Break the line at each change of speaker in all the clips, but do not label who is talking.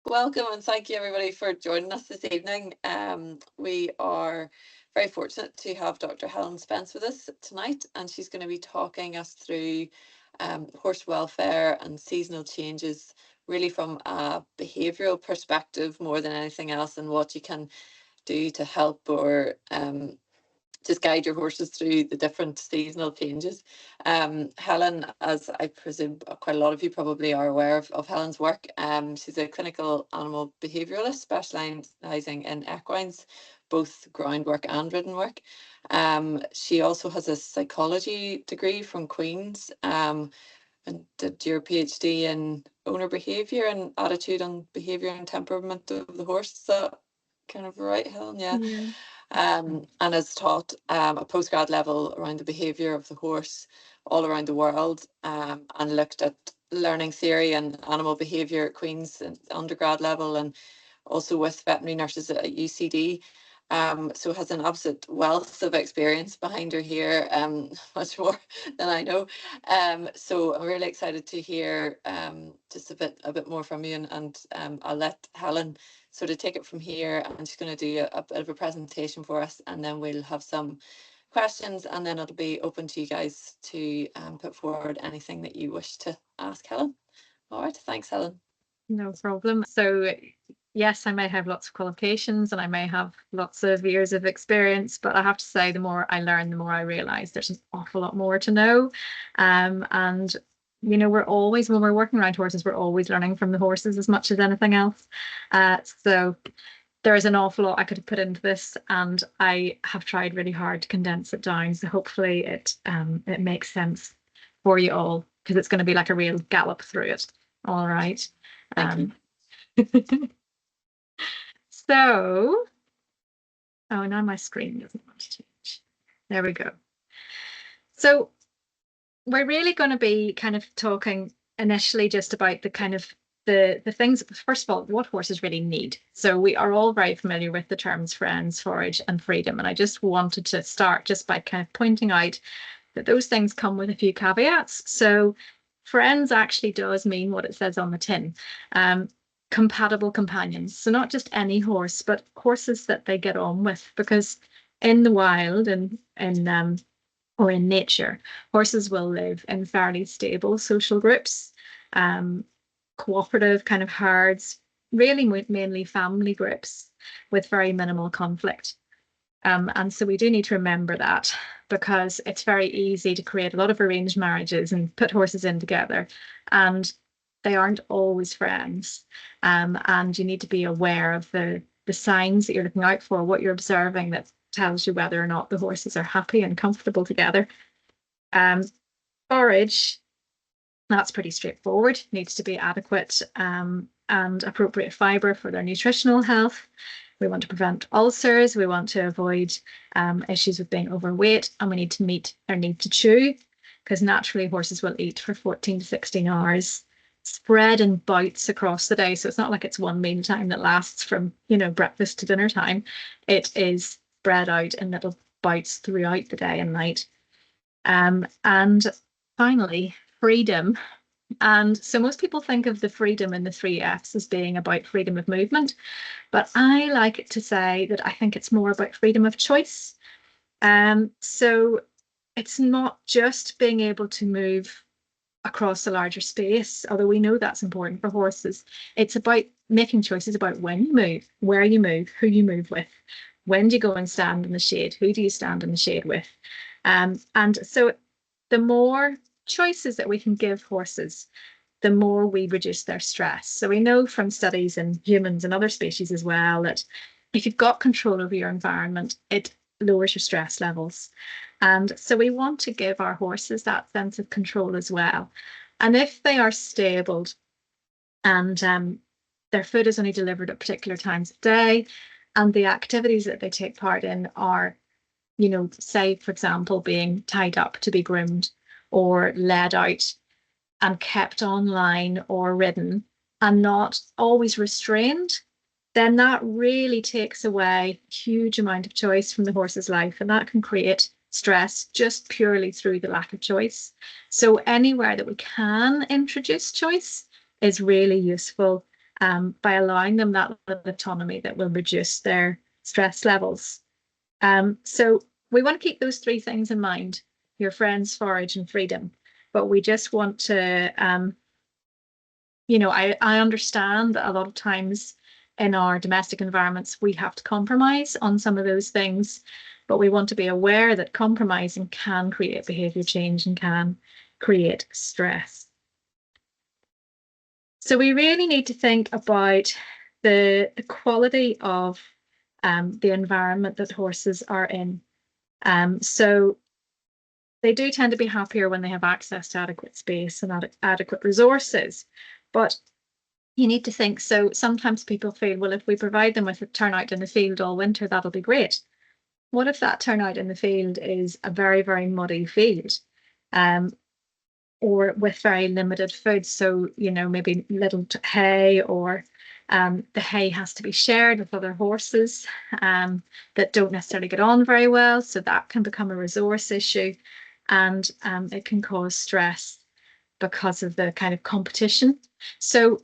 Welcome and thank you everybody for joining us this evening. We are very fortunate to have Dr. Helen Spence with us tonight, and she's going to be talking us through horse welfare and seasonal changes, really from a behavioural perspective more than anything else, and what you can do to help or just guide your horses through the different seasonal changes. Helen, as I presume quite a lot of you probably are aware of Helen's work, she's a clinical animal behaviouralist specialising in equines, both groundwork and ridden work. She also has a psychology degree from Queen's and did your PhD in owner behaviour and attitude on behaviour and temperament of the horse. Is that kind of right, Helen? Yeah. And has taught a postgrad level around the behaviour of the horse all around the world, and looked at learning theory and animal behaviour at Queen's undergrad level, and also with veterinary nurses at UCD. So has an absolute wealth of experience behind her here, much more than I know. So I'm really excited to hear just a bit more from you, and I'll let Helen sort of take it from here, and she's going to do a bit of a presentation for us, and then we'll have some questions, and then it'll be open to you guys to put forward anything that you wish to ask Helen. All right, thanks, Helen.
No problem. So yes, I may have lots of qualifications and I may have lots of years of experience, but I have to say, the more I learn, the more I realise there's an awful lot more to know. And you know, we're always, when we're working around horses, we're always learning from the horses as much as anything else. So there is an awful lot I could have put into this, and I have tried really hard to condense it down. So hopefully it makes sense for you all, because it's going to be like a real gallop through it. All right. So, oh, now my screen doesn't want to change. There we go. So we're really going to be kind of talking initially just about the kind of the things, first of all, what horses really need. So we are all very familiar with the terms friends, forage, and freedom. And I just wanted to start just by kind of pointing out that those things come with a few caveats. So friends actually does mean what it says on the tin. Compatible companions. So not just any horse, but horses that they get on with, because in the wild and or in nature, horses will live in fairly stable social groups, cooperative kind of herds, really mainly family groups with very minimal conflict. And so we do need to remember that, because it's very easy to create a lot of arranged marriages and put horses in together, and they aren't always friends. And you need to be aware of the signs that you're looking out for, what you're observing that tells you whether or not the horses are happy and comfortable together. Forage, that's pretty straightforward. Needs to be adequate and appropriate fibre for their nutritional health. We want to prevent ulcers. We want to avoid issues with being overweight, and we need to meet their need to chew, because naturally horses will eat for 14 to 16 hours, spread in bouts across the day. So it's not like it's one meal time that lasts from, you know, breakfast to dinner time. It is spread out in little bouts throughout the day and night. And finally, freedom. And so most people think of the freedom in the 3 Fs as being about freedom of movement, but I like to say that I think it's more about freedom of choice. So it's not just being able to move across a larger space, although we know that's important for horses. It's about making choices about when you move, where you move, who you move with. When do you go and stand in the shade? Who do you stand in the shade with? And so the more choices that we can give horses, the more we reduce their stress. So we know from studies in humans and other species as well that if you've got control over your environment, it lowers your stress levels. And so we want to give our horses that sense of control as well. And if they are stabled and their food is only delivered at particular times of day, and the activities that they take part in are, you know, say, for example, being tied up to be groomed or led out and kept online or ridden, and not always restrained, then that really takes away a huge amount of choice from the horse's life, and that can create stress just purely through the lack of choice. So anywhere that we can introduce choice is really useful by allowing them that autonomy that will reduce their stress levels. So we want to keep those three things in mind: your friends, forage, and freedom. But we just want to, I understand that a lot of times in our domestic environments, we have to compromise on some of those things, but we want to be aware that compromising can create behavior change and can create stress. So we really need to think about the quality of the environment that horses are in. So they do tend to be happier when they have access to adequate space and adequate resources. But you need to think, so sometimes people feel, well, if we provide them with a turnout in the field all winter, that'll be great. What if that turnout in the field is a very, very muddy field? Or with very limited food. So, maybe little hay, or the hay has to be shared with other horses that don't necessarily get on very well. So that can become a resource issue, and it can cause stress because of the kind of competition. So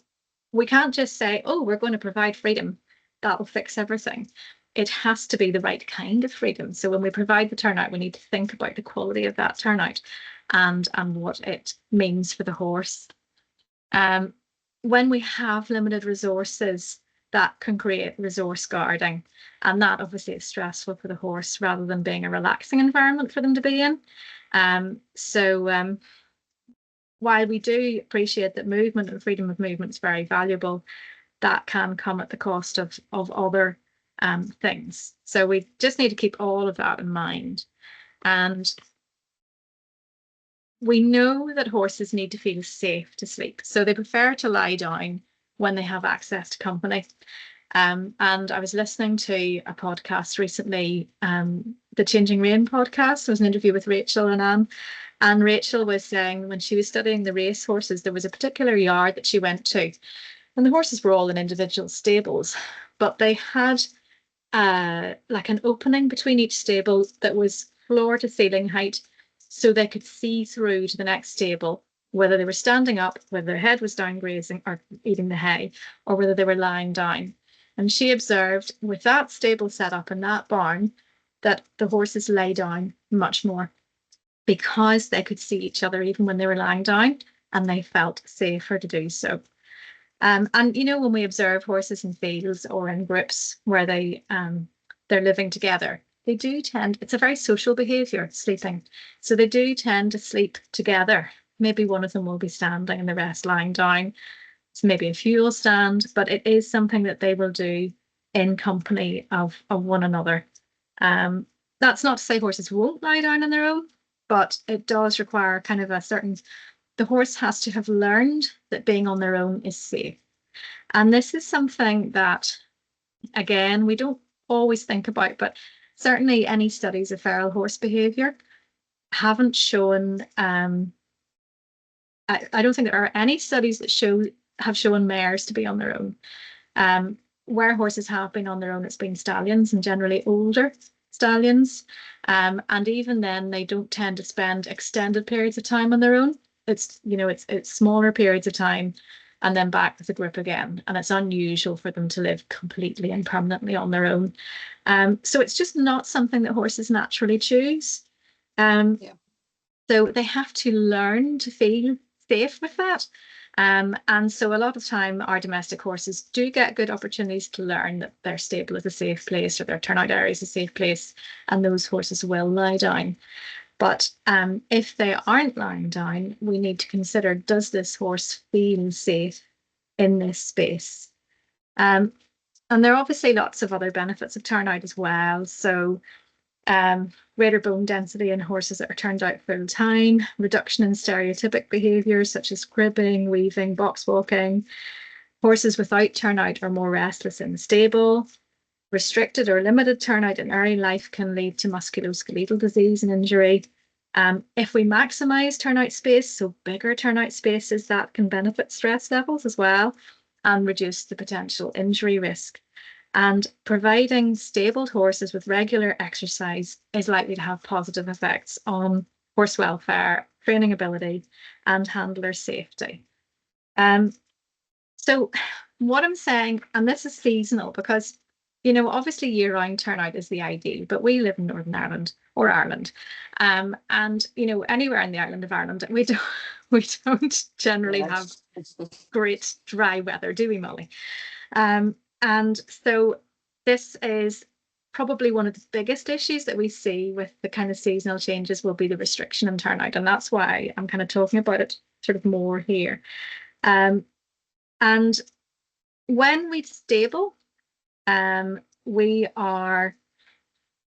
we can't just say, oh, we're going to provide freedom, that'll fix everything. It has to be the right kind of freedom. So when we provide the turnout, we need to think about the quality of that turnout and what it means for the horse. When we have limited resources, that can create resource guarding, and that obviously is stressful for the horse rather than being a relaxing environment for them to be in. So while we do appreciate that movement and freedom of movement is very valuable, that can come at the cost of other things. So we just need to keep all of that in mind. And we know that horses need to feel safe to sleep, so they prefer to lie down when they have access to company. And I was listening to a podcast recently, the Changing Rain podcast. There was an interview with Rachel and Anne, and Rachel was saying when she was studying the race horses, there was a particular yard that she went to, and the horses were all in individual stables, but they had like an opening between each stable that was floor to ceiling height, so they could see through to the next stable, whether they were standing up, whether their head was down grazing or eating the hay, or whether they were lying down. And she observed with that stable set up in that barn that the horses lay down much more because they could see each other even when they were lying down, and they felt safer to do so. And when we observe horses in fields or in groups where they're living together, they do tend, it's a very social behavior, sleeping. So they do tend to sleep together. Maybe one of them will be standing and the rest lying down. It's maybe a fuel stand, but it is something that they will do in company of one another. That's not to say horses won't lie down on their own, but it does require kind of the horse has to have learned that being on their own is safe. And this is something that, again, we don't always think about, but certainly any studies of feral horse behavior haven't shown, I don't think there are any studies that have shown mares to be on their own. Where horses have been on their own, it's been stallions, and generally older stallions. And even then, they don't tend to spend extended periods of time on their own. It's smaller periods of time and then back with the group again. And it's unusual for them to live completely and permanently on their own. So it's just not something that horses naturally choose.
Yeah.
So they have to learn to feel safe with that. And so a lot of time our domestic horses do get good opportunities to learn that their stable is a safe place or their turnout area is a safe place, and those horses will lie down. But if they aren't lying down, we need to consider, does this horse feel safe in this space? And there are obviously lots of other benefits of turnout as well. So greater bone density in horses that are turned out full time, reduction in stereotypic behaviours such as cribbing, weaving, box walking. Horses without turnout are more restless in the stable. Restricted or limited turnout in early life can lead to musculoskeletal disease and injury. If we maximise turnout space, so bigger turnout spaces, that can benefit stress levels as well and reduce the potential injury risk. And providing stabled horses with regular exercise is likely to have positive effects on horse welfare, training ability, and handler safety. So what I'm saying, and this is seasonal because, you know, obviously year-round turnout is the ideal, but we live in Northern Ireland or Ireland. And, you know, anywhere in the island of Ireland, we don't generally have
Yes.
great dry weather, do we, Molly? And so this is probably one of the biggest issues that we see with the kind of seasonal changes will be the restriction in turnout. And that's why I'm kind of talking about it sort of more here. And when we stable, we are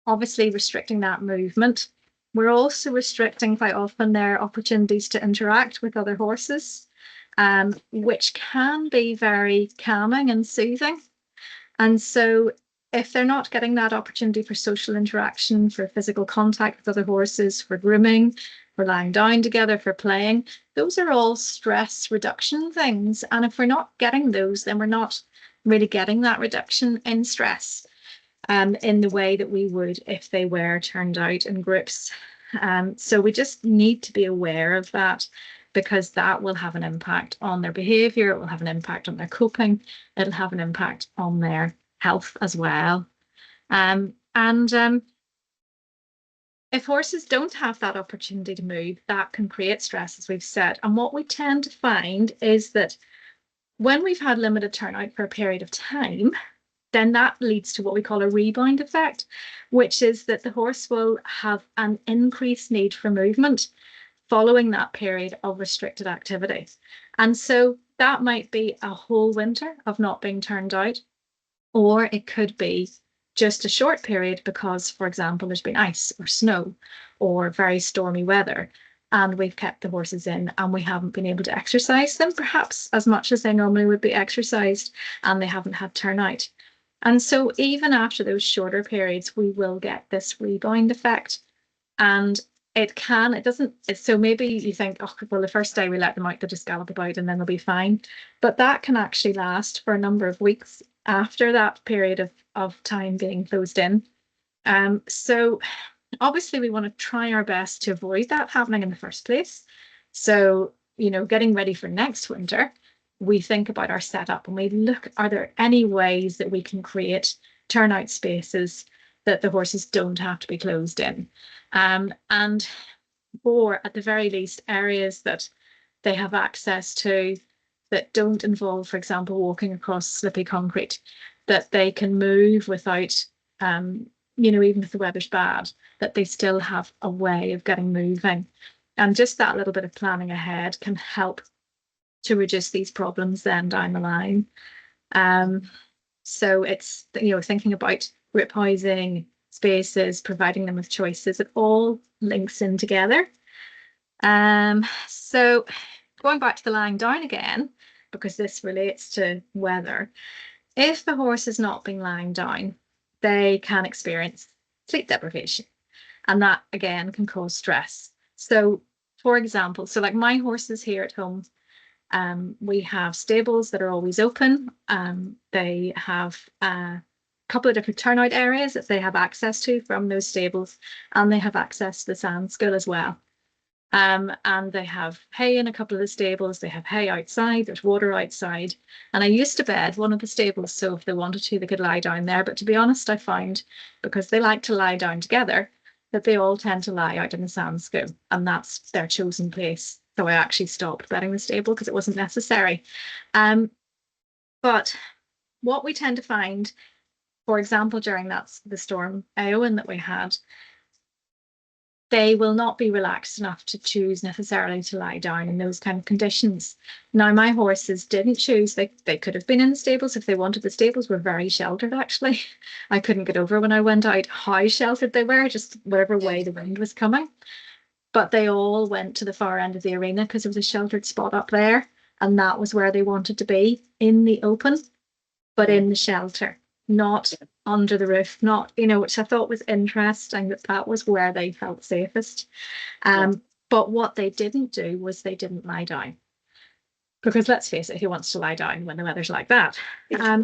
obviously restricting that movement. We're also restricting quite often their opportunities to interact with other horses, which can be very calming and soothing. And so if they're not getting that opportunity for social interaction, for physical contact with other horses, for grooming, for lying down together, for playing, those are all stress reduction things. And if we're not getting those, then we're not really getting that reduction in stress in the way that we would if they were turned out in groups. So we just need to be aware of that, because that will have an impact on their behavior, it will have an impact on their coping, it'll have an impact on their health as well. And if horses don't have that opportunity to move, that can create stress, as we've said. And what we tend to find is that when we've had limited turnout for a period of time, then that leads to what we call a rebound effect, which is that the horse will have an increased need for movement following that period of restricted activity. And so that might be a whole winter of not being turned out, or it could be just a short period because, for example, there's been ice or snow or very stormy weather, and we've kept the horses in and we haven't been able to exercise them perhaps as much as they normally would be exercised, and they haven't had turnout. And so even after those shorter periods, we will get this rebound effect. And it doesn't, so maybe you think, oh, well, the first day we let them out, they'll just gallop about and then they'll be fine. But that can actually last for a number of weeks after that period of time being closed in. So obviously we want to try our best to avoid that happening in the first place. So, you know, getting ready for next winter, we think about our setup and we look, are there any ways that we can create turnout spaces that the horses don't have to be closed in? And or at the very least, areas that they have access to that don't involve, for example, walking across slippy concrete, that they can move without, you know, even if the weather's bad, that they still have a way of getting moving. And just that little bit of planning ahead can help to reduce these problems then down the line. So it's, you know, thinking about group housing, spaces, providing them with choices, it all links in together. So going back to the lying down again, because this relates to weather, if the horse is not being lying down, they can experience sleep deprivation. And that again can cause stress. So for example, so like my horses here at home, we have stables that are always open. They have a couple of different turnout areas that they have access to from those stables, and they have access to the sand school as well. And they have hay in a couple of the stables, they have hay outside, there's water outside. And I used to bed one of the stables, so if they wanted to, they could lie down there. But to be honest, I found, because they like to lie down together, that they all tend to lie out in the sand school, and that's their chosen place. So I actually stopped bedding the stable because it wasn't necessary. But what we tend to find, for example, during the storm Eowyn that we had, they will not be relaxed enough to choose necessarily to lie down in those kind of conditions. Now, my horses didn't choose. They could have been in the stables if they wanted. The stables were very sheltered, actually. I couldn't get over when I went out how sheltered they were, just whatever way the wind was coming. But they all went to the far end of the arena because there was a sheltered spot up there, and that was where they wanted to be, in the open, but in the shelter, not under the roof, not, you know, which I thought was interesting, that was where they felt safest. But what they didn't do was they didn't lie down. Because let's face it, who wants to lie down when the weather's like that?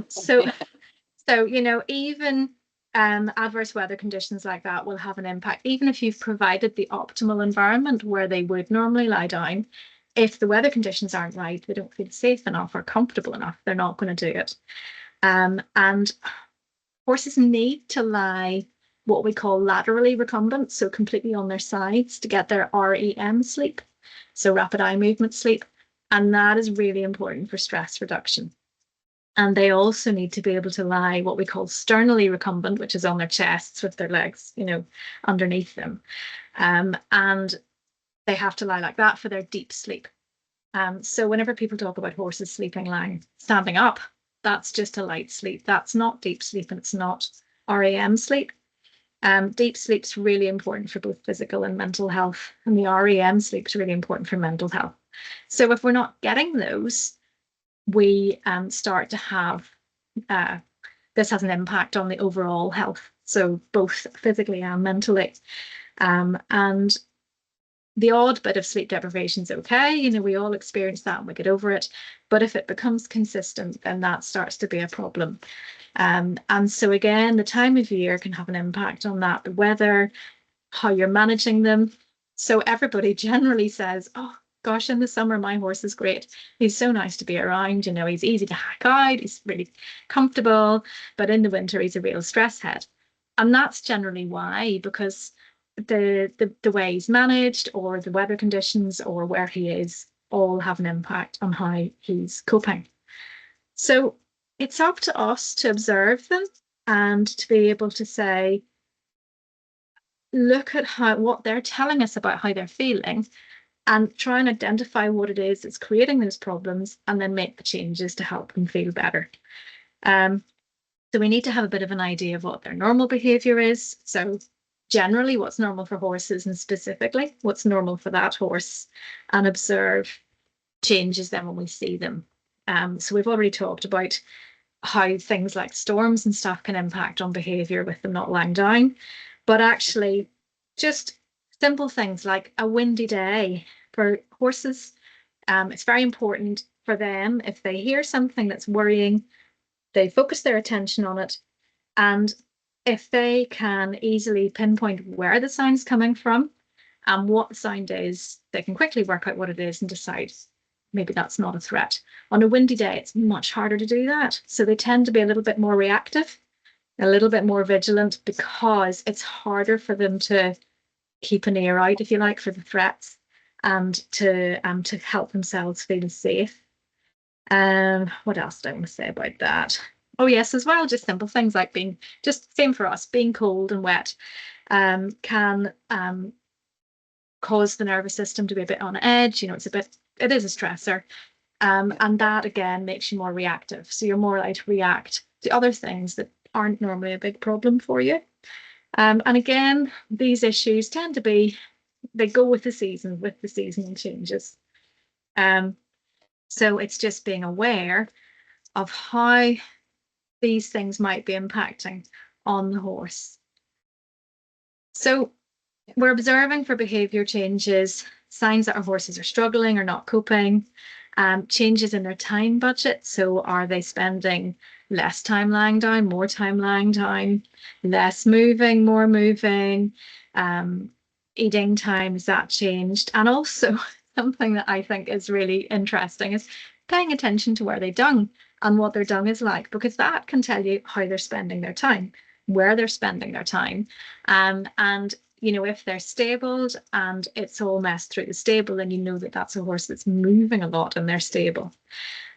So, you know, even adverse weather conditions like that will have an impact. Even if you've provided the optimal environment where they would normally lie down, if the weather conditions aren't right, they don't feel safe enough or comfortable enough, they're not going to do it. And horses need to lie what we call laterally recumbent, so completely on their sides, to get their REM sleep, so rapid eye movement sleep. And that is really important for stress reduction. And they also need to be able to lie what we call sternally recumbent, which is on their chests with their legs, underneath them. And they have to lie like that for their deep sleep. So whenever people talk about horses sleeping lying standing up, that's just a light sleep. That's not deep sleep, and it's not REM sleep. Deep sleep's really important for both physical and mental health, and the REM sleep is really important for mental health. So if we're not getting those, we start to have this has an impact on the overall health, so both physically and mentally. And the odd bit of sleep deprivation is okay. We all experience that and we get over it. But if it becomes consistent, then that starts to be a problem. And so again, the time of year can have an impact on that, the weather, how you're managing them. So everybody generally says, oh, gosh, in the summer, my horse is great. He's so nice to be around. He's easy to hack out. He's really comfortable. But in the winter, he's a real stress head. And that's generally why, because the way he's managed or the weather conditions or where he is all have an impact on how he's coping. So it's up to us to observe them and to be able to say, look at what they're telling us about how they're feeling and try and identify what it is that's creating those problems and then make the changes to help them feel better. So we need to have a bit of an idea of what their normal behavior is. So generally what's normal for horses and specifically what's normal for that horse, and observe changes then when we see them. So we've already talked about how things like storms and stuff can impact on behavior with them not lying down, but actually just simple things like a windy day for horses. It's very important for them, if they hear something that's worrying, they focus their attention on it, and if they can easily pinpoint where the sound's coming from and what the sound is, they can quickly work out what it is and decide maybe that's not a threat. On a windy day, it's much harder to do that. So they tend to be a little bit more reactive, a little bit more vigilant, because it's harder for them to keep an ear out, if you like, for the threats and to help themselves feel safe. What else do I want to say about that? Oh yes, as well, just simple things like being, just same for us, being cold and wet can cause the nervous system to be a bit on edge. It is a stressor. And that again makes you more reactive. So you're more likely to react to other things that aren't normally a big problem for you. And again, these issues tend to be, they go with the seasonal changes. So it's just being aware of how these things might be impacting on the horse. So we're observing for behavior changes, signs that our horses are struggling or not coping, changes in their time budget. So are they spending less time lying down, more time lying down, less moving, more moving, eating time, has that changed? And also something that I think is really interesting is paying attention to where they dung and what their dung is like, because that can tell you how they're spending their time, where they're spending their time. And if they're stabled and it's all messed through the stable, then you know that that's a horse that's moving a lot in their stable.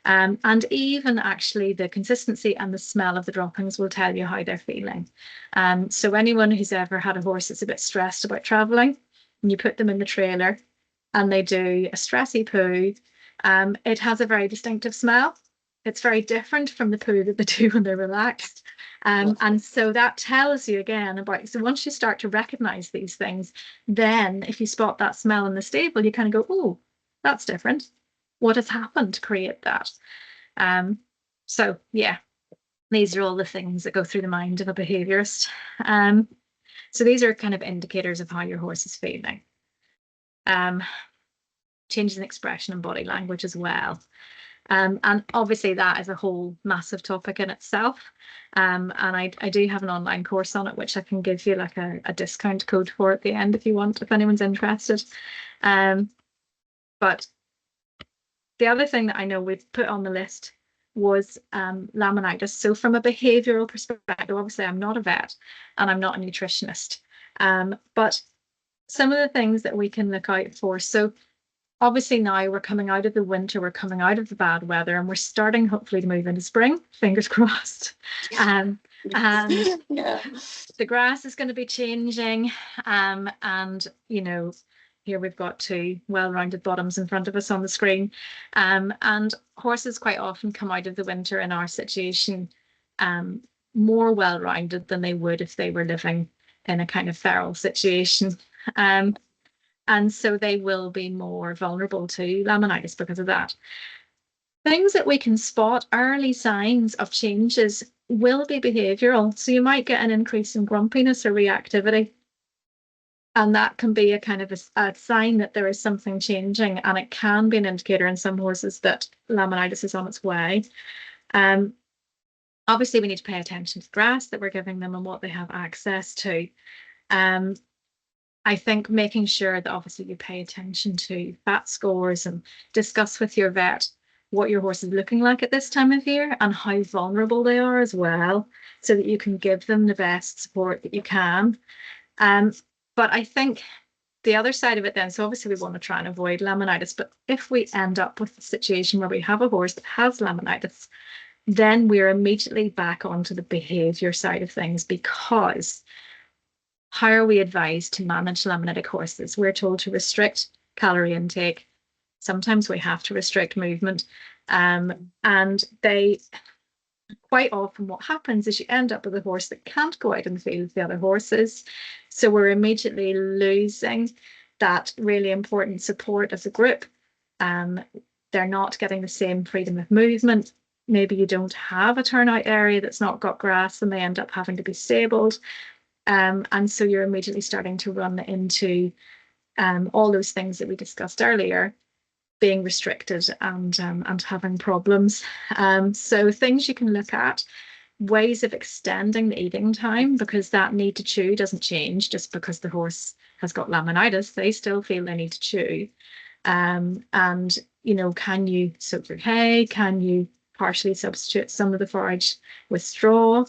And even actually the consistency and the smell of the droppings will tell you how they're feeling. So anyone who's ever had a horse that's a bit stressed about traveling, and you put them in the trailer and they do a stressy poo, it has a very distinctive smell. It's very different from the poo that they do when they're relaxed. And so that tells you again about, so once you start to recognize these things, then if you spot that smell in the stable, you kind of go, oh, that's different. What has happened to create that? So yeah, these are all the things that go through the mind of a behaviorist. So these are kind of indicators of how your horse is feeling. Changes in expression and body language as well. And obviously that is a whole massive topic in itself. And I do have an online course on it, which I can give you like a discount code for at the end if you want, if anyone's interested. But the other thing that I know we've put on the list was laminitis. So from a behavioral perspective, obviously I'm not a vet and I'm not a nutritionist, but some of the things that we can look out for. So obviously now we're coming out of the winter, we're coming out of the bad weather, and we're starting hopefully to move into spring, fingers crossed. And
yeah.
the grass is going to be changing. And, here we've got two well-rounded bottoms in front of us on the screen. And horses quite often come out of the winter in our situation more well-rounded than they would if they were living in a kind of feral situation. And so they will be more vulnerable to laminitis because of that. Things that we can spot, early signs of changes, will be behavioural. So you might get an increase in grumpiness or reactivity. And that can be a kind of a sign that there is something changing, and it can be an indicator in some horses that laminitis is on its way. Obviously, we need to pay attention to the grass that we're giving them and what they have access to. I think making sure that obviously you pay attention to fat scores and discuss with your vet what your horse is looking like at this time of year and how vulnerable they are as well, so that you can give them the best support that you can. But I think the other side of it then, so obviously we want to try and avoid laminitis, but if we end up with a situation where we have a horse that has laminitis, then we're immediately back onto the behavior side of things, because how are we advised to manage laminitic horses? We're told to restrict calorie intake. Sometimes we have to restrict movement. And they quite often what happens is you end up with a horse that can't go out in the field with the other horses. So we're immediately losing that really important support as a group. They're not getting the same freedom of movement. Maybe you don't have a turnout area that's not got grass, and they end up having to be stabled. And so you're immediately starting to run into all those things that we discussed earlier, being restricted and having problems. So things you can look at, ways of extending the eating time, because that need to chew doesn't change just because the horse has got laminitis. They still feel they need to chew. And, can you soak your hay? Can you partially substitute some of the forage with straw?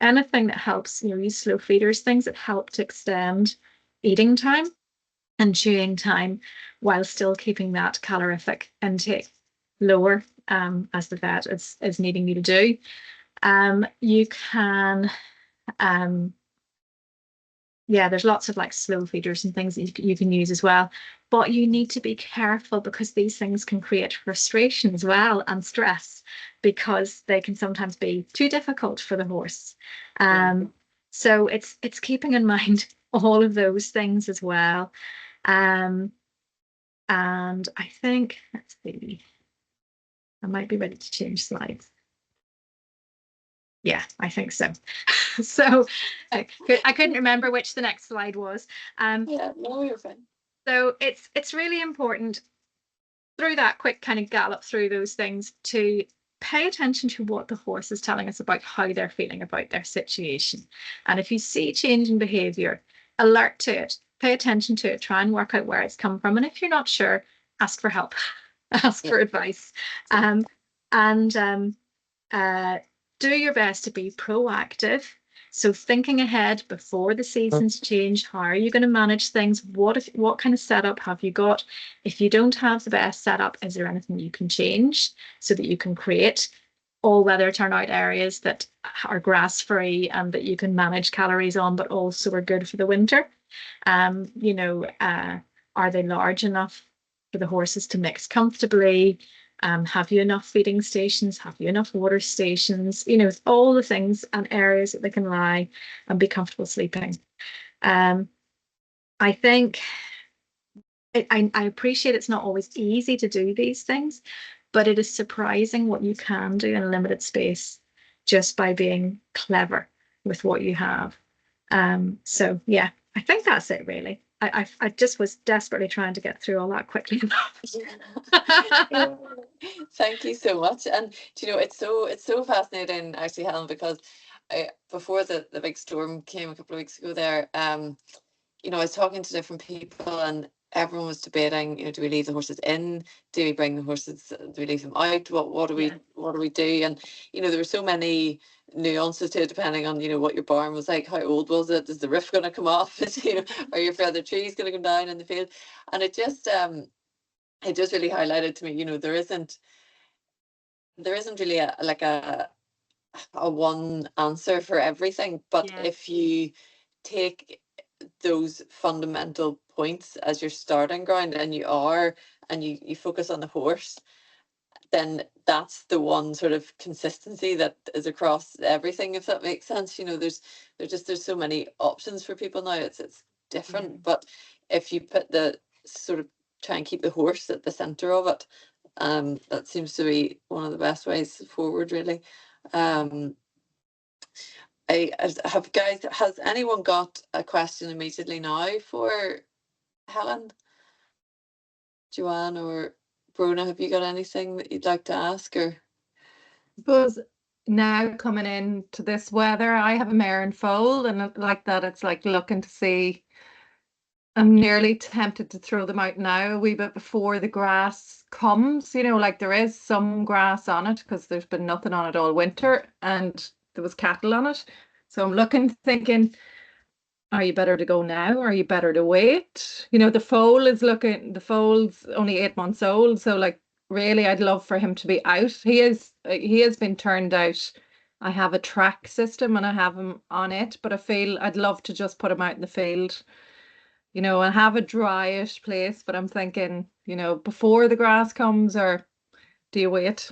Anything that helps, use slow feeders, things that help to extend eating time and chewing time while still keeping that calorific intake lower, as the vet is needing you to do. You can, there's lots of like slow feeders and things that you can use as well, but you need to be careful because these things can create frustration as well and stress, because they can sometimes be too difficult for the horse. So it's keeping in mind all of those things as well. And I think, let's see, I might be ready to change slides. Yeah, I think so. So I couldn't remember which the next slide was.
Yeah, no, you're fine.
So it's really important through that quick kind of gallop through those things to pay attention to what the horse is telling us about how they're feeling about their situation. And if you see change in behavior, alert to it, pay attention to it, try and work out where it's come from. And if you're not sure, ask for help, ask for advice. Do your best to be proactive. So thinking ahead before the seasons change, how are you going to manage things? What kind of setup have you got? If you don't have the best setup, is there anything you can change so that you can create all-weather turnout areas that are grass-free and that you can manage calories on, but also are good for the winter? Are they large enough for the horses to mix comfortably? Have you enough feeding stations? Have you enough water stations? All the things and areas that they can lie and be comfortable sleeping. I think I appreciate it's not always easy to do these things, but it is surprising what you can do in a limited space just by being clever with what you have. So yeah, I think that's it really. I just was desperately trying to get through all that quickly enough.
Yeah. Thank you so much. And it's so fascinating actually, Helen, because before the big storm came a couple of weeks ago there, I was talking to different people, and everyone was debating, do we leave the horses in? Do we bring the horses? Do we leave them out? What do we
Yeah.
what do we do? And there were so many nuances to it, depending on what your barn was like. How old was it? Is the roof going to come off? Are your feather trees going to come down in the field? And it just really highlighted to me, there isn't really a one answer for everything. But
Yeah.
if you take those fundamental points as your starting ground, and you focus on the horse, then that's the one sort of consistency that is across everything, if that makes sense. There's so many options for people now. It's
Yeah.
different. But if you put the sort of try and keep the horse at the center of it, that seems to be one of the best ways forward, really. um has anyone got a question immediately now for Helen, Joanne, or Brona? Have you got anything that you'd like to ask? Or
Suppose now coming into this weather, I have a mare and foal, and like that, it's like looking to see. I'm nearly tempted to throw them out now a wee bit before the grass comes. Like there is some grass on it because there's been nothing on it all winter, and there was cattle on it. So I'm looking, thinking, are you better to go now? Or are you better to wait? The foal's only 8 months old. So like really I'd love for him to be out. He has been turned out. I have a track system and I have him on it, but I feel I'd love to just put him out in the field, and have a dryish place. But I'm thinking, before the grass comes, or do you wait?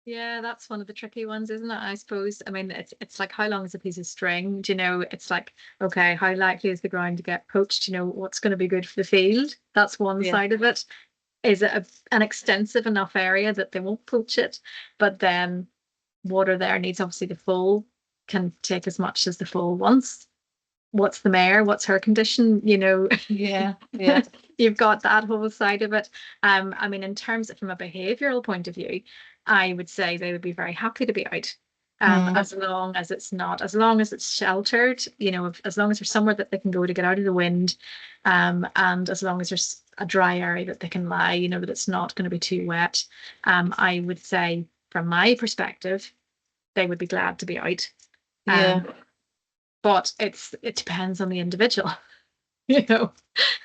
Yeah, that's one of the tricky ones, isn't it? I suppose. I mean, it's like how long is a piece of string? It's like, okay, how likely is the ground to get poached? What's going to be good for the field? That's one
Yeah.
side of it. Is it an extensive enough area that they won't poach it? But then water there needs, obviously the foal can take as much as the foal wants. What's the mare? What's her condition?
Yeah, yeah,
You've got that whole side of it. I mean, in terms of from a behavioural point of view, I would say they would be very happy to be out.
Mm.
As long as it's sheltered, as long as there's somewhere that they can go to get out of the wind, and as long as there's a dry area that they can lie, that it's not going to be too wet. I would say, from my perspective, they would be glad to be out.
Yeah.
But it depends on the individual, you know.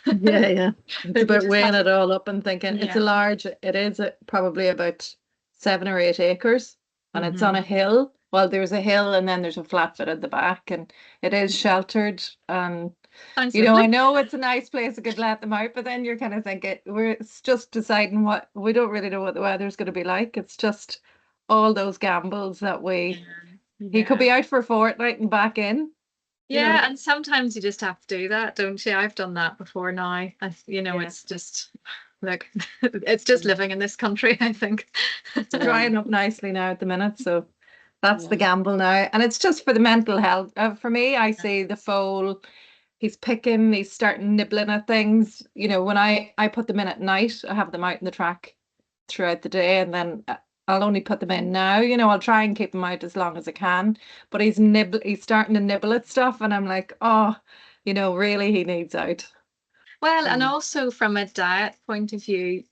Yeah, yeah. It's
You
about
just
weighing
have,
it all up and thinking
yeah.
it is probably about 7 or 8 acres, and it's on
Mhm.
a hill. Well, there's a hill and then there's a flat bit at the back, and it is sheltered. And
Sounds
I
lovely.
know it's a nice place, I could let them out, but then you're kind of thinking it's just deciding what we don't really know what the weather's going to be like. It's just all those gambles that he could
Yeah.
be out for a fortnight and back in, you know.
Yeah, and sometimes you just have to do that, don't you? I've done that before now.
Yeah.
It's just like it's just living in this country, I think.
It's
yeah,
drying up nicely now at the minute, so that's the
yeah,
gamble now. And it's just for the mental health. For me, I see the foal, he's picking, he's starting nibbling at things. When I put them in at night, I have them out in the track throughout the day, and then I'll only put them in now. I'll try and keep them out as long as I can. But he's starting to nibble at stuff, and I'm like, oh, really, he needs out.
Well, and
mm,
also from a diet point of view,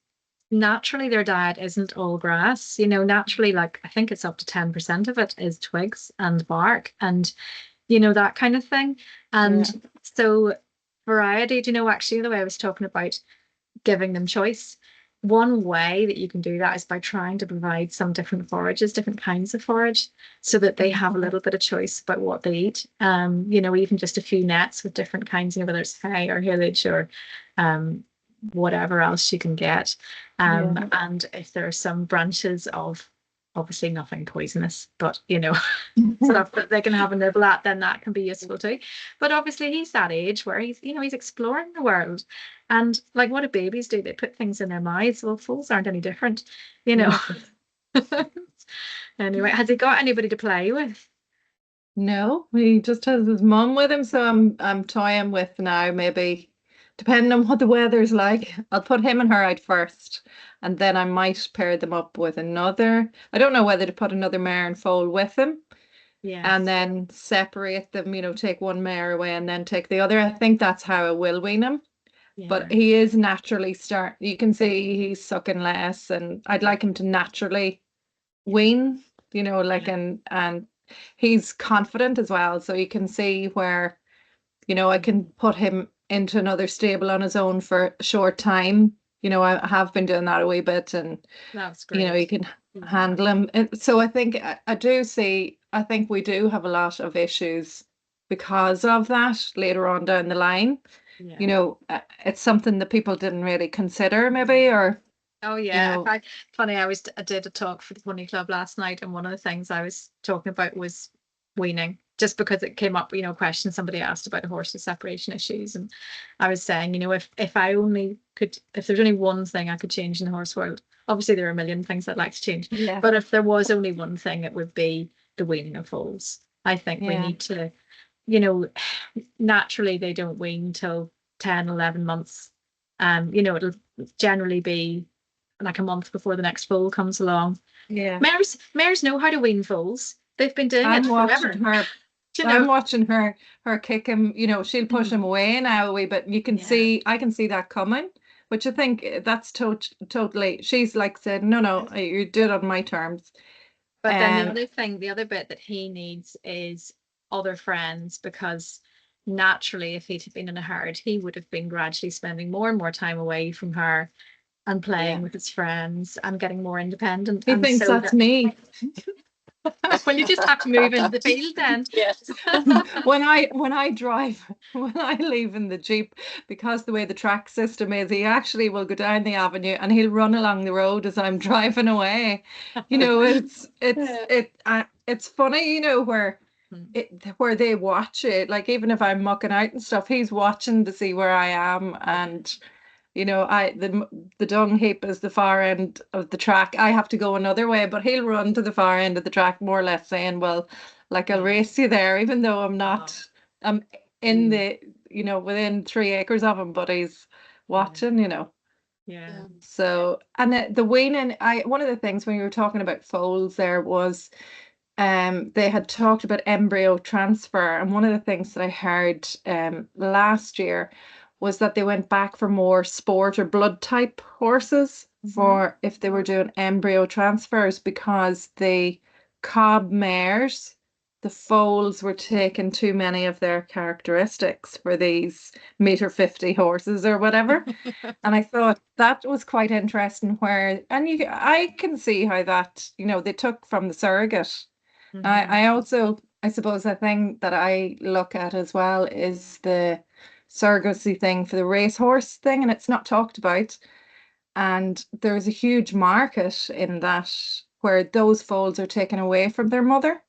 naturally their diet isn't all grass. Naturally, like I think it's up to 10% of it is twigs and bark and that kind of thing.
Yeah.
And so variety, actually the way I was talking about giving them choice. One way that you can do that is by trying to provide some different forages, different kinds of forage, so that they have a little bit of choice about what they eat. Even just a few nets with different kinds, whether it's hay or hillage or um, whatever else you can get.
Yeah.
And if there are some branches of obviously nothing poisonous, but stuff that they can have a nibble at, then that can be useful too. But obviously he's that age where he's exploring the world. And like what do babies do? They put things in their mouths. Well, fools aren't any different, you know.
Yeah.
Anyway, has he got anybody to play with?
No, he just has his mum with him, so I'm toying with now, maybe depending on what the weather's like. I'll put him and her out first, and then I might pair them up with another. I don't know whether to put another mare and foal with him and
Yes.
then separate them, take one mare away and then take the other. I think that's how I will wean them. but he is naturally you can see he's sucking less, and I'd like him to naturally wean, you know, like, and he's confident as well. So you can see where, you know, I can put him into another stable on his own for a short time. You know, I have been doing that a wee bit, and
That's great.
you know, you can handle him. So I think I do see, I think we do have a lot of issues because of that later on down the line. You know, it's something that people didn't really consider maybe, or
Oh
you
yeah,
know,
funny. I did a talk for the Pony Club last night, and one of the things I was talking about was weaning, just because it came up. You know, a question somebody asked about horses separation issues, and I was saying, you know, if I only could, if there's only one thing I could change in the horse world, obviously there are a million things I'd like to change,
yeah,
but if there was only one thing, it would be the weaning of foals. I think we
yeah,
need to, you know, naturally they don't wean till 10, 11 months. You know, it'll generally be like a month before the next foal comes along.
yeah.
Mares know how to wean foals. They've been doing it
I'm
forever.
watching her.
You
I'm
know.
watching her kick him. You know, she'll push him away now a wee bit. You can
Yeah.
see, I can see that coming, which I think that's totally. She's like said, no, you do it on my terms.
But then the other thing, the other bit that he needs is other friends, because naturally, if he'd been in a herd, he would have been gradually spending more and more time away from her and playing with his friends and getting more independent.
He
And
thinks
so
that's me.
well, you just have to move into the field then.
Yes.
when I drive, when I leave in the Jeep, because the way the track system is, he actually will go down the avenue and he'll run along the road as I'm driving away. You know, it's funny, you know, where they watch it. Like even if I'm mucking out and stuff, he's watching to see where I am, and you know, the dung heap is the far end of the track. I have to go another way, but he'll run to the far end of the track, more or less saying, "Well, like I'll race you there," even though I'm not. I'm in the, you know, within 3 acres of him, but he's watching, you know.
Yeah.
So, and the weaning, one of the things when you were talking about foals there was they had talked about embryo transfer, and one of the things that I heard last year was that they went back for more sport or blood type horses for if they were doing embryo transfers, because the cob mares, the foals were taking too many of their characteristics for these meter 50 horses or whatever. And I thought that was quite interesting, where, and I can see how that, you know, they took from the surrogate. I also, I suppose, the thing that I look at as well is the surrogacy thing for the racehorse thing, and it's not talked about. And there's a huge market in that where those foals are taken away from their mother.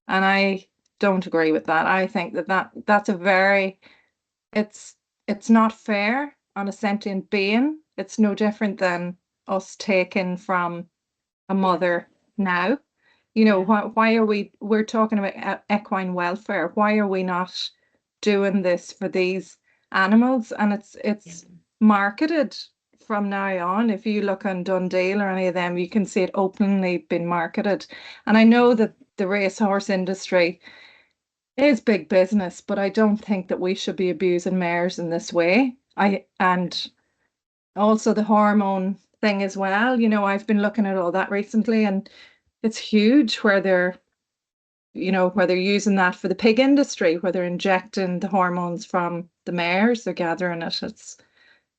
And I don't agree with that. I think that's a very, it's it's not fair on a sentient being. It's no different than us taking from a mother now. You know, why are we're talking about equine welfare? Why are we not doing this for these animals? And it's marketed from now on. If you look on Dundee or any of them, you can see it openly being marketed. And I know that the racehorse industry is big business, but I don't think that we should be abusing mares in this way. And also the hormone thing as well. You know, I've been looking at all that recently, and it's huge where they're, you know, where they're using that for the pig industry, where they're injecting the hormones from the mares, they're gathering it.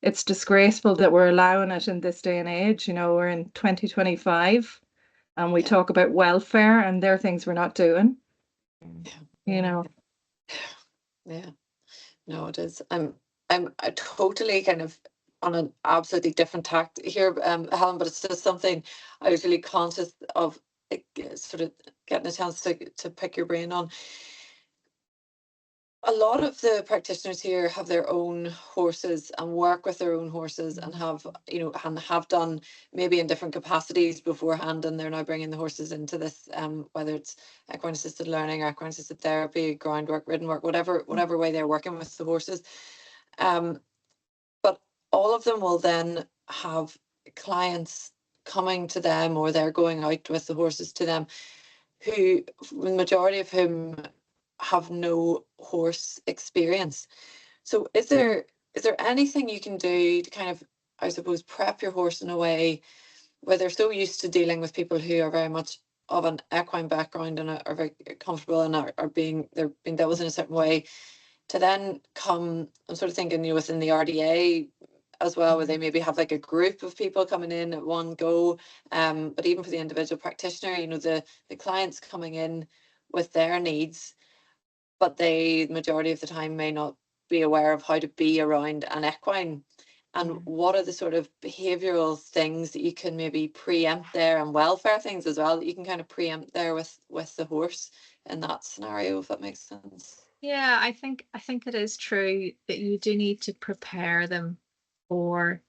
It's disgraceful that we're allowing it in this day and age. You know, we're in 2025 and we talk about welfare, and there are things we're not doing. You know.
Yeah. No, it is. I'm totally kind of on an absolutely different tact here, Helen, but it's just something I was really conscious of, like, sort of getting a chance to pick your brain on. A lot of the practitioners here have their own horses and work with their own horses and have, you know, and have done maybe in different capacities beforehand, and they're now bringing the horses into this, whether it's equine assisted learning or equine assisted therapy, groundwork, ridden work, whatever way they're working with the horses. But all of them will then have clients coming to them, or they're going out with the horses to them, who the majority of whom have no horse experience. So is there is there anything you can do to kind of, I suppose, prep your horse in a way where they're so used to dealing with people who are very much of an equine background and are very comfortable and they're being dealt with in a certain way, to then come, I'm sort of thinking, you know, within the RDA as well, where they maybe have like a group of people coming in at one go, but even for the individual practitioner, you know, the clients coming in with their needs, but they, the majority of the time, may not be aware of how to be around an equine. And what are the sort of behavioural things that you can maybe preempt there, and welfare things as well, that you can kind of preempt there with the horse in that scenario, if that makes sense?
Yeah, I think it is true that you do need to prepare them for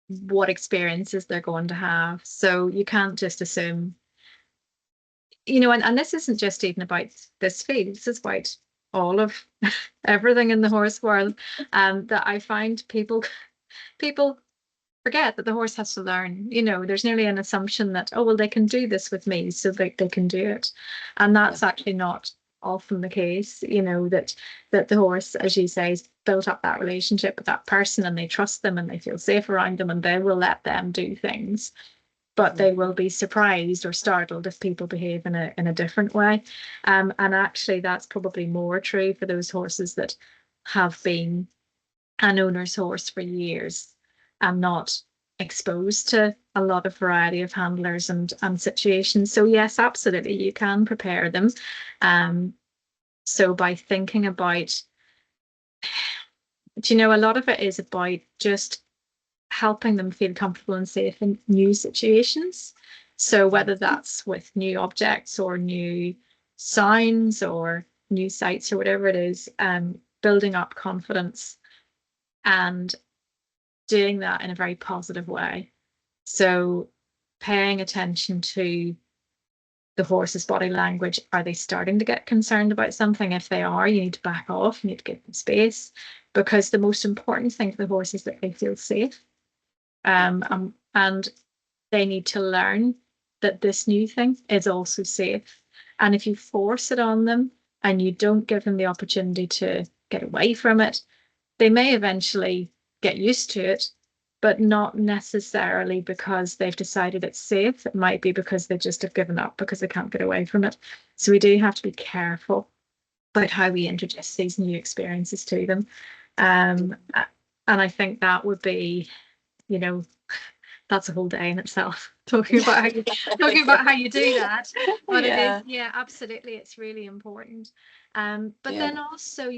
what experiences they're going to have. So you can't just assume, you know, and this isn't just even about this field, this is about all of everything in the horse world. That I find people forget that the horse has to learn. You know, there's nearly an assumption that, oh, well, they can do this with me, so they can do it. And that's actually not often the case, you know, that the horse, as you say, has built up that relationship with that person and they trust them and they feel safe around them and they will let them do things. But they will be surprised or startled if people behave in a different way. And actually, that's probably more true for those horses that have been an owner's horse for years and not exposed to a lot of variety of handlers and situations. So yes, absolutely, you can prepare them. So by thinking about, do you know, a lot of it is about just helping them feel comfortable and safe in new situations. So whether that's with new objects or new sounds or new sights or whatever it is, building up confidence and doing that in a very positive way. So paying attention to the horse's body language. Are they starting to get concerned about something? If they are, you need to back off, you need to give them space, because the most important thing for the horse is that they feel safe. And they need to learn that this new thing is also safe. And if you force it on them and you don't give them the opportunity to get away from it, they may eventually get used to it, but not necessarily because they've decided it's safe. It might be because they just have given up because they can't get away from it. So we do have to be careful about how we introduce these new experiences to them. And I think that would be, you know, that's a whole day in itself, talking about how you do that. But it is, yeah, absolutely, it's really important. But then also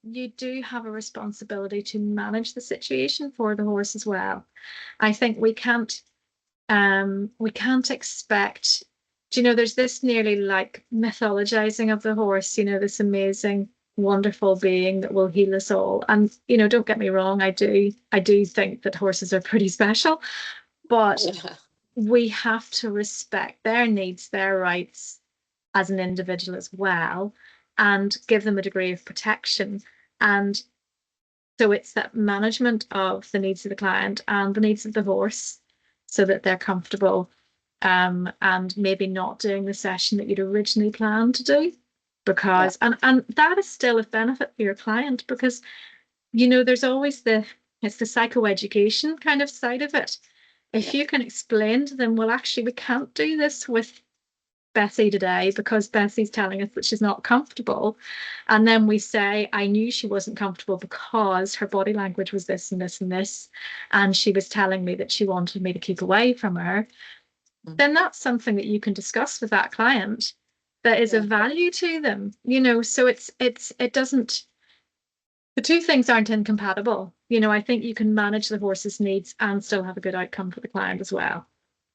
you do have a responsibility to manage the situation for the horse as well. I think we can't expect, do you know, there's this nearly like mythologizing of the horse, you know, this amazing wonderful being that will heal us all. And you know, don't get me wrong, I do think that horses are pretty special, but we have to respect their needs, their rights as an individual as well, and give them a degree of protection. And so it's that management of the needs of the client and the needs of the horse so that they're comfortable, and maybe not doing the session that you'd originally planned to do, because and that is still of benefit for your client, because you know there's always it's the psychoeducation kind of side of it. If you can explain to them, well, actually, we can't do this with Bessie today because Bessie's telling us that she's not comfortable. And then we say, I knew she wasn't comfortable because her body language was this and this and this. And she was telling me that she wanted me to keep away from her. Then that's something that you can discuss with that client that is of value to them, you know. So it doesn't, the two things aren't incompatible. You know, I think you can manage the horse's needs and still have a good outcome for the client as well.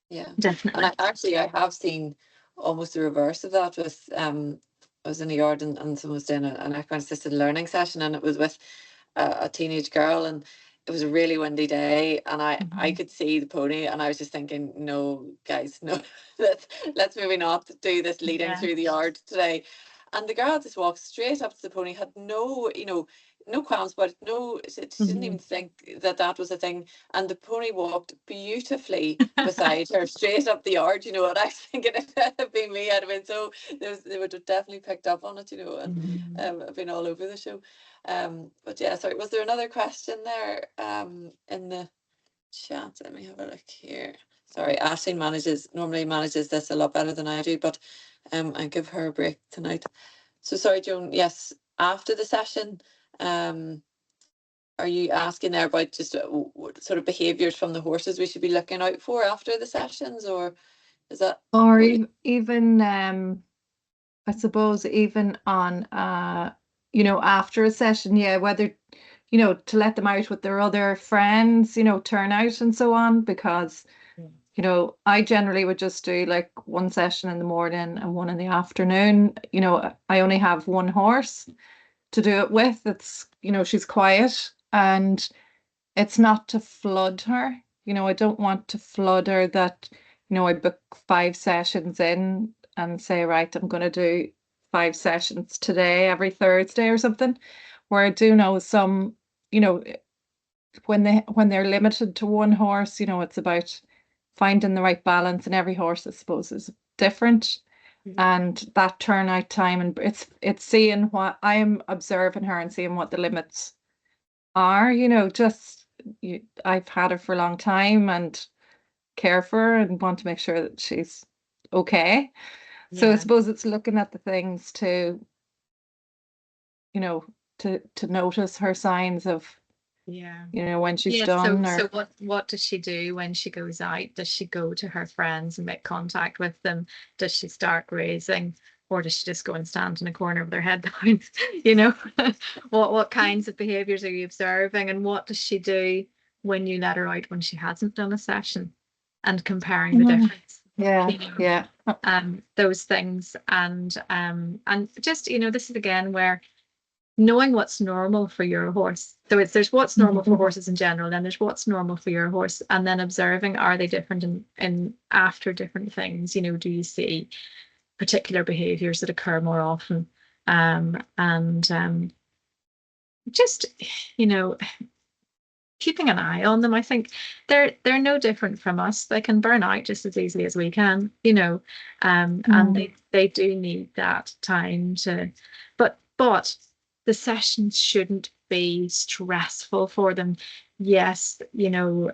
Yeah,
definitely.
And I have seen almost the reverse of that with I was in a yard and someone was doing an equine assisted learning session, and it was with a teenage girl, and it was a really windy day, and I could see the pony, and I was just thinking, no guys, no, let's maybe not do this leading through the yard today. And the girl just walked straight up to the pony, had no, you know, no qualms, but no, she didn't even think that that was a thing. And the pony walked beautifully beside her, straight up the yard, you know. And I was thinking, if it had been me, I'd have been so, they would have definitely picked up on it, you know, and been all over the show. But yeah, sorry, was there another question there in the chat? Let me have a look here. Sorry, Ashley normally manages this a lot better than I do, but I give her a break tonight. So sorry, Joan. Yes, after the session, are you asking there about just what sort of behaviours from the horses we should be looking out for after the sessions, or is that?
Or even, I suppose, even on, you know, after a session, yeah, whether, you know, to let them out with their other friends, you know, turn out and so on, because, you know, I generally would just do like one session in the morning and one in the afternoon. You know, I only have one horse to do it with. It's, you know, she's quiet, and it's not to flood her. You know, I don't want to flood her that, you know, I book 5 sessions in and say, right, I'm going to do 5 sessions today, every Thursday or something. Where I do know some, you know, when they're limited to one horse, you know, it's about finding the right balance, and every horse, I suppose, is different. And that turnout time, and it's seeing what I'm observing her and seeing what the limits are, you know, just I've had her for a long time and care for her and want to make sure that she's okay. So I suppose it's looking at the things to, you know, to notice her signs of, you know, when she's done.
So what does she do when she goes out? Does she go to her friends and make contact with them? Does she start grazing? Or does she just go and stand in a corner with her head down? You know, what kinds of behaviors are you observing, and what does she do when you let her out when she hasn't done a session, and comparing the difference? Those things, and just, you know, this is again where knowing what's normal for your horse. So there's what's normal for horses in general, then there's what's normal for your horse, and then observing, are they different in after different things? You know, do you see particular behaviors that occur more often? Just, you know, keeping an eye on them. I think they're no different from us. They can burn out just as easily as we can, you know, and they do need that time to, but the sessions shouldn't be stressful for them. Yes, you know,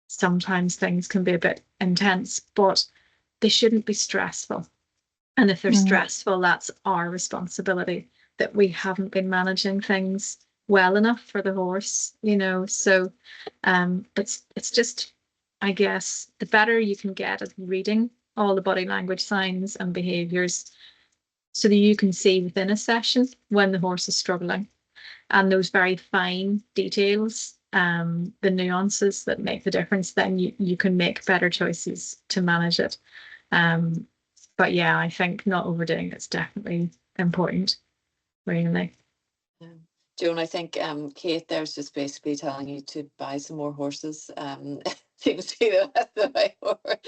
sometimes things can be a bit intense, but they shouldn't be stressful. And if they're stressful, that's our responsibility, that we haven't been managing things well enough for the horse, you know. So it's just, I guess, the better you can get at reading all the body language signs and behaviors, so that you can see within a session when the horse is struggling, and those very fine details, the nuances that make the difference, then you can make better choices to manage it. But yeah, I think not overdoing it's definitely important, really.
Joan, I think Kate there's just basically telling you to buy some more horses. Seems to be the way forward.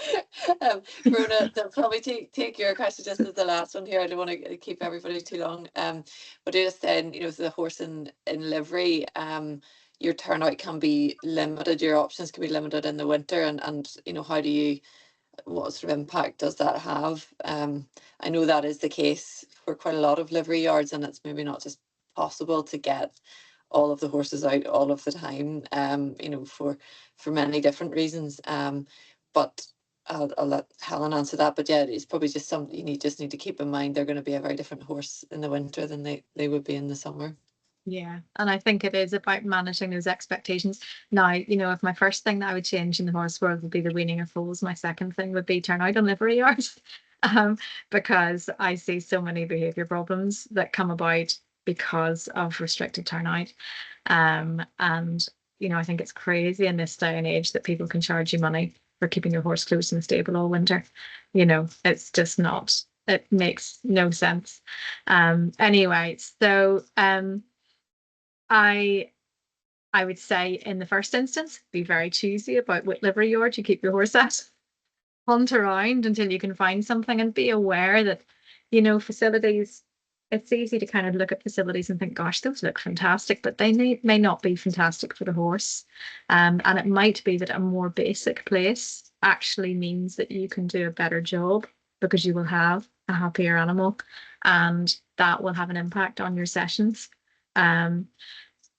Bruna, they'll probably take your question just as the last one here. I don't want to keep everybody too long. But just then, you know, the horse in livery, your turnout can be limited, your options can be limited in the winter, and you know, what sort of impact does that have? I know that is the case for quite a lot of livery yards, and it's maybe not just possible to get all of the horses out all of the time, you know, for many different reasons. But I'll let Helen answer that. But yeah, it's probably just something you just need to keep in mind. They're going to be a very different horse in the winter than they would be in the summer.
Yeah, and I think it is about managing those expectations. Now, you know, if my first thing that I would change in the horse world would be the weaning of foals, my second thing would be turn out on livery yards, because I see so many behaviour problems that come about because of restricted turnout. And, you know, I think it's crazy in this day and age that people can charge you money for keeping your horse close in the stable all winter. You know, it's just not, it makes no sense. Anyway, so I would say in the first instance, be very choosy about what livery yard you keep your horse at. Hunt around until you can find something, and be aware that, you know, facilities it's easy to kind of look at facilities and think, gosh, those look fantastic, but they may not be fantastic for the horse. And it might be that a more basic place actually means that you can do a better job because you will have a happier animal, and that will have an impact on your sessions.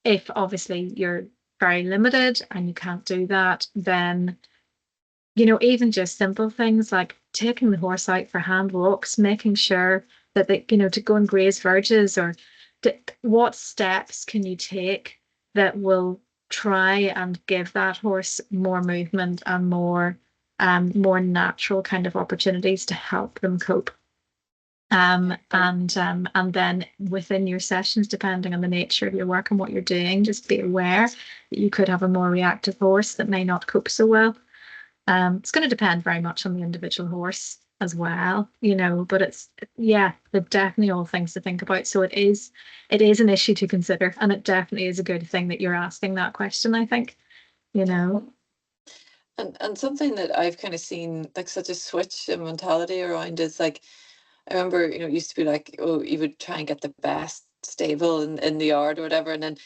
If obviously you're very limited and you can't do that, then even just simple things like taking the horse out for hand walks, making sure that they, to go and graze verges, or what steps can you take that will try and give that horse more movement and more natural kind of opportunities to help them cope. And then within your sessions, depending on the nature of your work and what you're doing, just be aware that you could have a more reactive horse that may not cope so well. It's going to depend very much on the individual horse as well, but they're definitely all things to think about. So it is an issue to consider, and it definitely is a good thing that you're asking that question, I think,
And something that I've kind of seen like such a switch in mentality around is like, I remember, it used to be like, oh, you would try and get the best stable in the yard or whatever, and then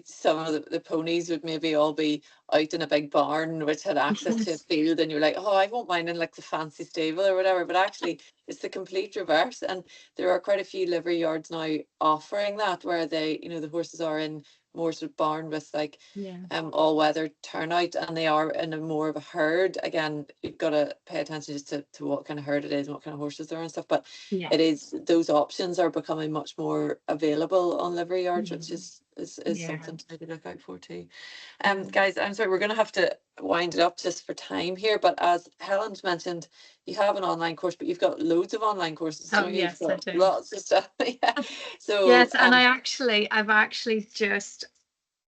some of the ponies would maybe all be out in a big barn which had access to a field, and you're like, oh, I won't mind in like the fancy stable or whatever, but actually it's the complete reverse. And there are quite a few livery yards now offering that, where they, the horses are in more sort of barn with like all weather turnout, and they are in a more of a herd. Again, you've got to pay attention just to what kind of herd it is and what kind of horses there are and stuff, but it is, those options are becoming much more available on livery yards, which is something to maybe look out for too. Guys, I'm sorry, we're going to have to wind it up just for time here, but as Helen's mentioned, you have an online course, but you've got loads of online courses.
Yes, I do.
Lots of stuff. So
yes, and I've actually just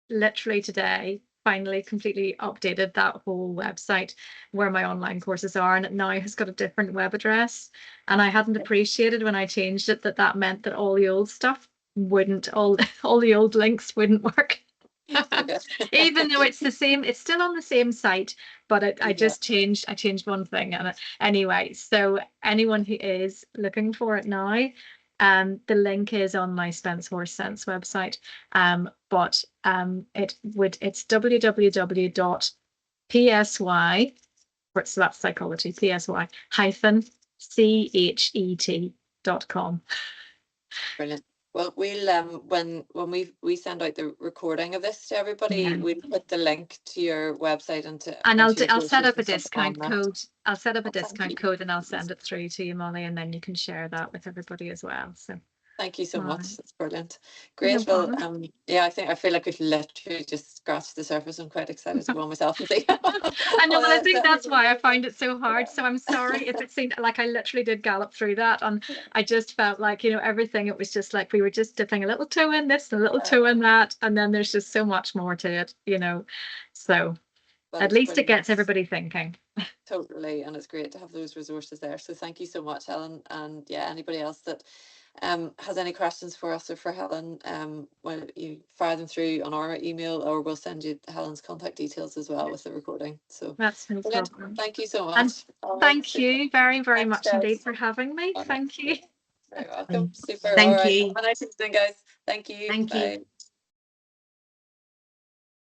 literally today finally completely updated that whole website where my online courses are, and it now has got a different web address. And I hadn't appreciated when I changed it that meant that all the old stuff wouldn't, all the old links wouldn't work. Even though it's the same, it's still on the same site, but I changed one thing. And anyway, so anyone who is looking for it now, the link is on my Spence Horse Sense website. But it's www.psy, so that's psychology, psy -chet.com.
Brilliant. Well, we'll when we send out the recording of this to everybody, we'll put the link to your website and
I'll set up a discount code. I'll set up a discount code and I'll send it through to you, Molly, and then you can share that with everybody as well. So
thank you so much. That's brilliant. Great. No well, I feel like we've literally just scratched the surface. I'm quite excited to go on myself and see.
I know, but I think that's why I find it so hard. So I'm sorry if it seemed like I literally did gallop through that, and I just felt like, everything, it was just like we were just dipping a little toe in this, a little toe in that, and then there's just so much more to it, So at least it gets everybody thinking.
Totally, and it's great to have those resources there. So thank you so much, Helen. And anybody else that has any questions for us or for Helen, well, you fire them through on our email, or we'll send you Helen's contact details as well with the recording. So
that's no problem.
Thank you so much.
And thank you very, very much indeed for having me. Thank you.
Very welcome. Super.
Thank you.
Have a nice evening, guys. Thank you.
Thank you.